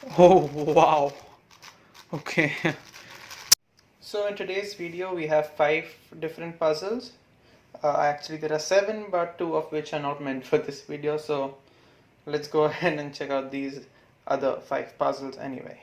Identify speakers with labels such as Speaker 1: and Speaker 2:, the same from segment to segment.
Speaker 1: Oh wow. Okay. So in today's video we have 5 different puzzles. Actually there are 7, but 2 of which are not meant for this video, so let's go ahead and check out these other 5 puzzles anyway.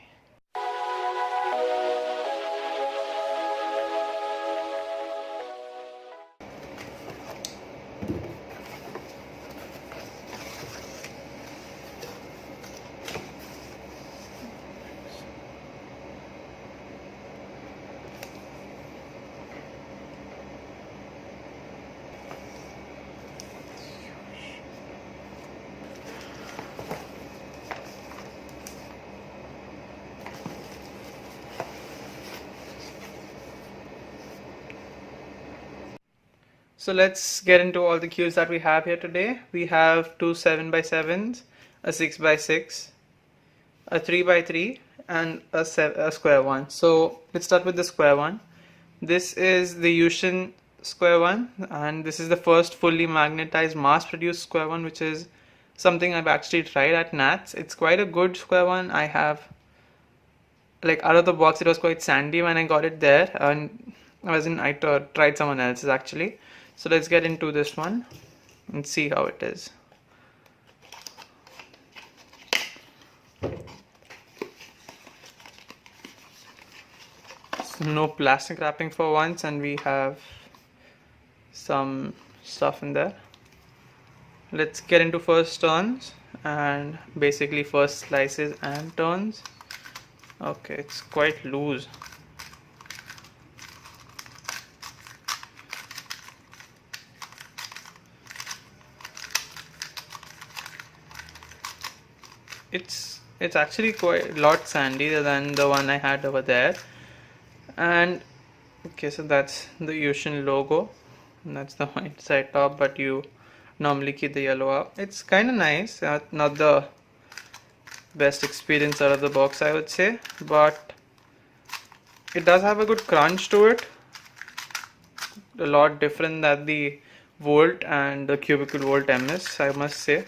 Speaker 1: So let's get into all the cubes that we have here today. We have 2 7x7s, a 6x6, a 3x3, and a square one. So let's start with the square one. This is the YuXin square one, and this is the first fully magnetized mass-produced square one, which is something I've actually tried at Nats. It's quite a good square one. I have, like, out of the box it was quite sandy when I got it there, and I tried someone else's actually. So let's get into this one and see how it is. So no plastic wrapping for once, and we have some stuff in there. Let's get into first turns and basically first slices and turns. Okay, it's quite loose. It's actually quite a lot sandier than the one I had over there. And okay, so that's the YuXin logo, and that's the white side top, but you normally keep the yellow up. It's kind of nice, not the best experience out of the box I would say, but it does have a good crunch to it, a lot different than the Volt and the Cubicle Volt MS, I must say.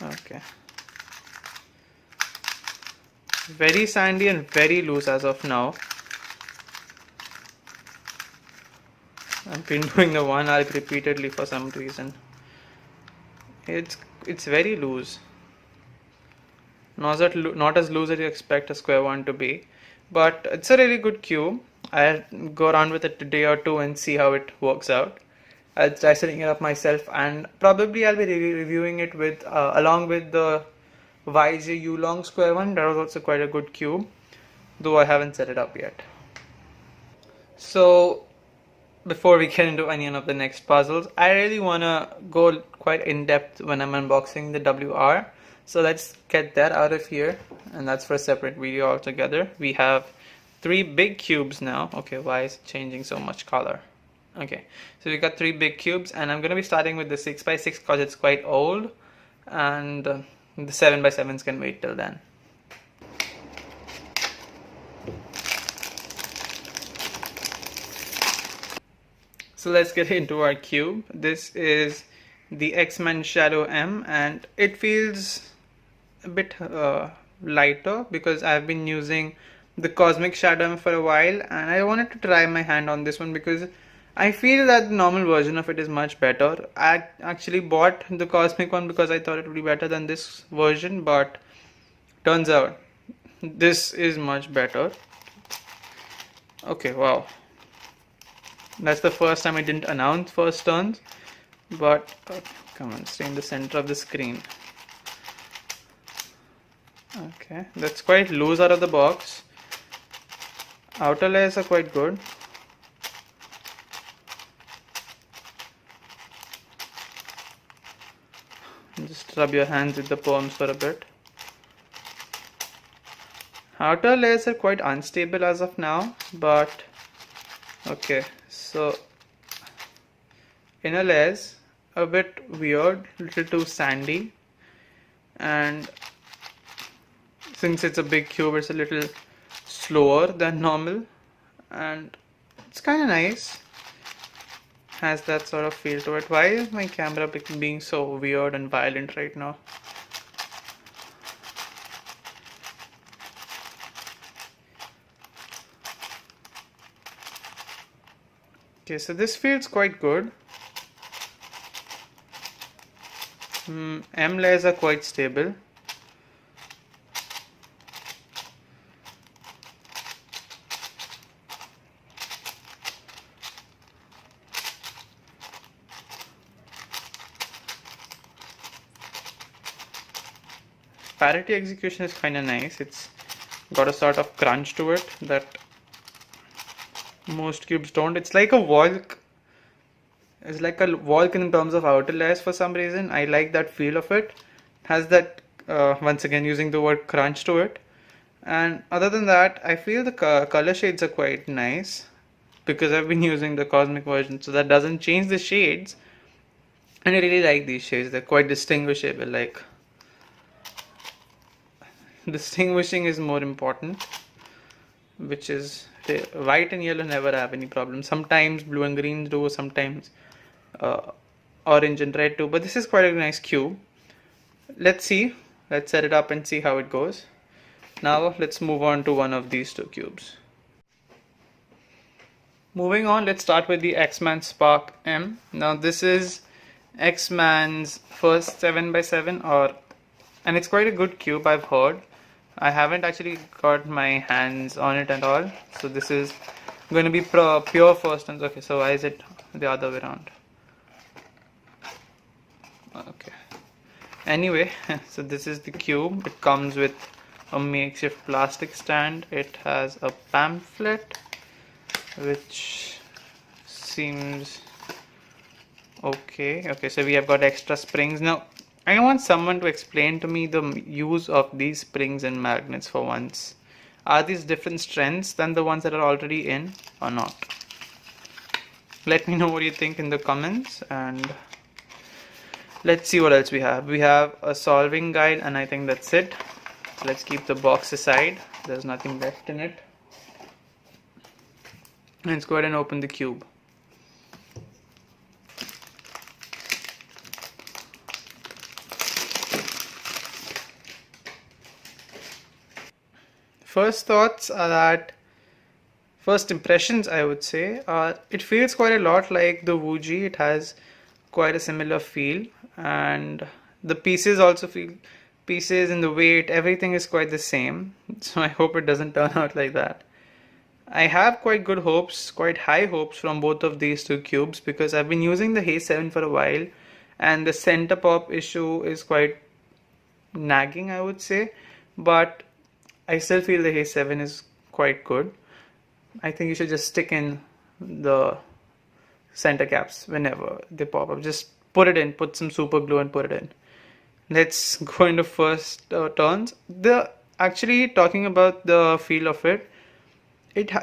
Speaker 1: Okay, very sandy and very loose as of now. I've been doing the one arc repeatedly for some reason. It's very loose. Not as loose as you expect a square one to be, but it's a really good cube. I'll go around with it a day or two and see how it works out. I'll try setting it up myself, and probably I'll be reviewing it with along with the Weilong square one. That was also quite a good cube, though I haven't set it up yet. So before we get into any of the next puzzles, I really want to go quite in depth when I'm unboxing the WR. So let's get that out of here, and that's for a separate video altogether. We have 3 big cubes now. Okay, why is it changing so much color? Okay, so we got 3 big cubes, and I'm going to be starting with the 6x6 because it's quite old, and the 7x7s can wait till then. So let's get into our cube. This is the X-Men Shadow M, and it feels a bit lighter because I've been using the Cosmic Shadow M for a while, and I wanted to try my hand on this one because I feel that the normal version of it is much better. I actually bought the Cosmic one because I thought it would be better than this version, but turns out this is much better. Okay, wow. That's the first time I didn't announce first turns, but come on, stay in the center of the screen. Okay, that's quite loose out of the box. Outer layers are quite good. Just rub your hands with the palms for a bit. Outer layers are quite unstable as of now, but okay, so inner layers a bit weird, little too sandy, and since it's a big cube, it's a little slower than normal, and it's kind of nice. Has that sort of feel to it. Why is my camera being so weird and violent right now? Okay, so this feels quite good. M layers are quite stable. Parity execution is kind of nice. It's got a sort of crunch to it that most cubes don't. It's like a walk. It's like a walk in terms of outer layers for some reason. I like that feel of it. Has that once again using the word crunch to it. And other than that, I feel the color shades are quite nice because I've been using the cosmic version, so that doesn't change the shades. And I really like these shades. They're quite distinguishable. Like, distinguishing is more important, which is white and yellow never have any problem. Sometimes blue and green do, sometimes orange and red too, but this is quite a nice cube. Let's set it up and see how it goes. Now let's move on to one of these two cubes. Moving on, let's start with the X-Man Spark M. Now this is X-Man's first 7x7, and it's quite a good cube, I've heard. I haven't actually got my hands on it at all, so this is going to be pure first ones. Okay, so why is it the other way around? Okay. Anyway, so this is the cube. It comes with a makeshift plastic stand. It has a pamphlet, which seems okay. Okay, so we have got extra springs. Now, I want someone to explain to me the use of these springs and magnets for once. Are these different strengths than the ones that are already in or not? Let me know what you think in the comments, and let's see what else we have. We have a solving guide, and I think that's it. Let's keep the box aside. There's nothing left in it. Let's go ahead and open the cube. First thoughts are that, first impressions I would say are, it feels quite a lot like the Wuji. It has quite a similar feel, and the pieces also feel, pieces and the weight, everything is quite the same. So I hope it doesn't turn out like that. I have quite good hopes, quite high hopes from both of these two cubes, because I've been using the A7 for a while and the center pop issue is quite nagging, I would say, but I still feel the A7 is quite good. I think you should just stick in the center caps whenever they pop up. Just put it in, put some super glue and put it in. Let's go into first turns. Actually talking about the feel of it,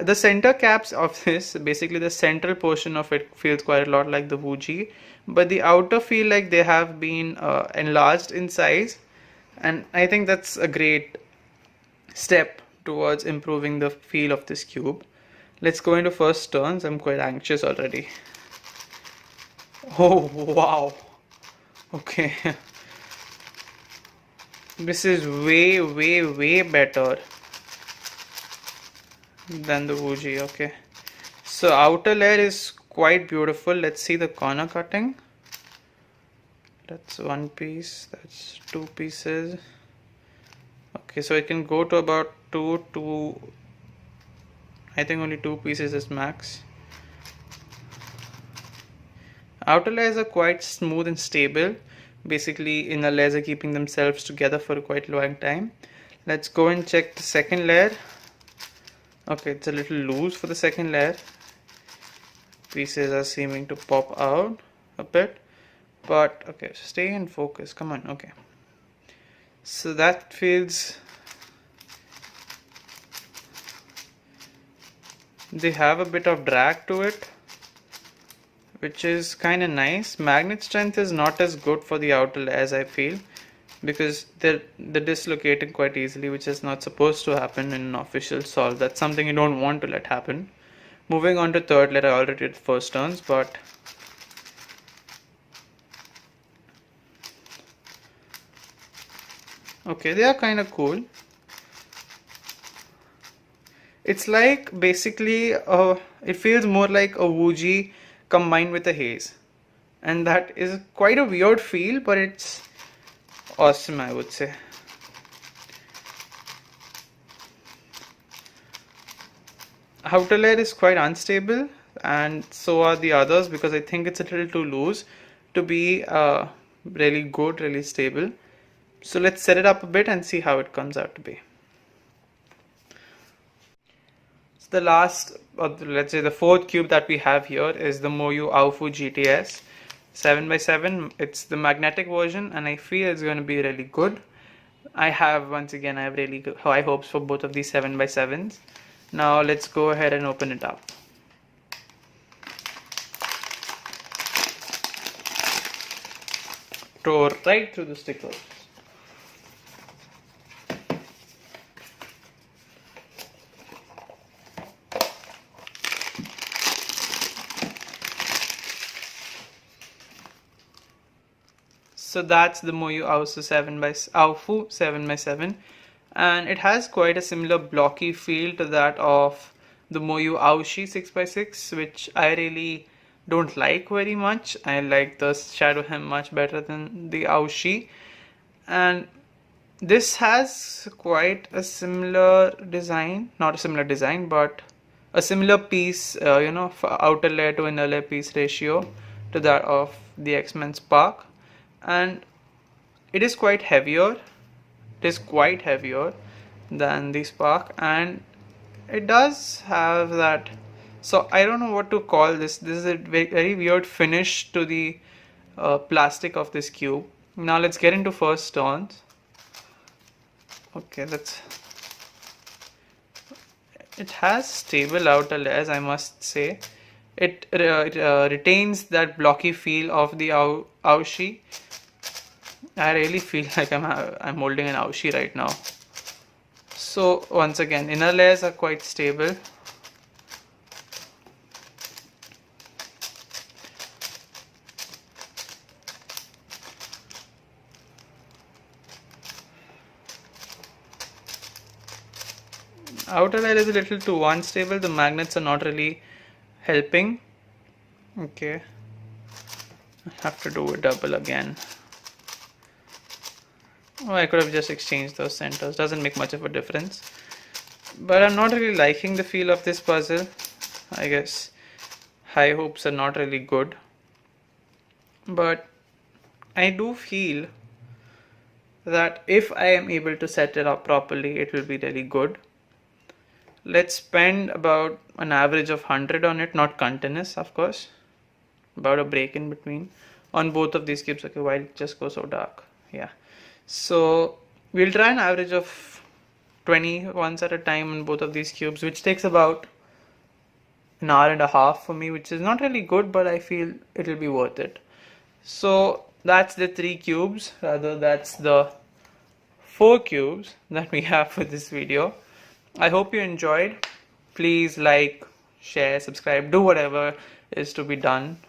Speaker 1: the center caps of this, basically the central portion of it feels quite a lot like the Wuji, but the outer feel like they have been enlarged in size, and I think that's a great step towards improving the feel of this cube. Let's go into first turns. I'm quite anxious already. Oh wow, okay. This is way better than the Wuji. Okay, so outer layer is quite beautiful. Let's see the corner cutting. That's one piece, that's two pieces. Okay, so it can go to about I think only two pieces is max. Outer layers are quite smooth and stable. Basically, inner layers are keeping themselves together for a quite long time. Let's go and check the second layer. Okay, it's a little loose for the second layer. Pieces are seeming to pop out a bit, but okay, stay in focus. Come on, okay. So that feels, they have a bit of drag to it, which is kind of nice. Magnet strength is not as good for the outer layers, I feel, because they're dislocating quite easily, which is not supposed to happen in an official solve. That's something you don't want to let happen. Moving on to third layer, I already did first turns, but Okay, they are kind of cool. It's like basically it feels more like a Wuji combined with a haze, and that is quite a weird feel, but it's awesome, I would say. Outer layer is quite unstable, and so are the others, because I think it's a little too loose to be really good, really stable. So let's set it up a bit and see how it comes out to be. So the last, or let's say the fourth cube that we have here is the MoYu AoFu GTS 7x7. It's the magnetic version, and I feel it's going to be really good. I have really high hopes for both of these 7x7s. Now let's go ahead and open it up. Tore right through the stickers. So that's the MoYu AoFu 7x7, and it has quite a similar blocky feel to that of the MoYu AoFu 6x6, which I really don't like very much. I like the Shadow Hem much better than the AoFu, and this has quite a similar design, not a similar design, but a similar piece, for outer layer to inner layer piece ratio to that of the X-Men Spark. And it is quite heavier. It is quite heavier than the Spark, and it does have that. So I don't know what to call this. This is a very weird finish to the plastic of this cube. Now let's get into first turns. Okay, it has stable outer layers, I must say. It retains that blocky feel of the AoFu. I really feel like I'm holding an AoFu right now. So once again, inner layers are quite stable. Outer layer is a little too unstable. The magnets are not really helping. Okay, I have to do a double again. Oh, I could have just exchanged those centers. Doesn't make much of a difference. But I'm not really liking the feel of this puzzle. I guess high hopes are not really good. But I do feel that if I am able to set it up properly, it will be really good. Let's spend about an average of 100 on it, not continuous, of course. About a break in between on both of these cubes. Okay, why it just go so dark? Yeah. So we'll try an average of 20 once at a time on both of these cubes, which takes about an hour and a half for me, which is not really good, but I feel it'll be worth it. So that's the 3 cubes, rather that's the 4 cubes that we have for this video. I hope you enjoyed. Please like, share, subscribe, do whatever is to be done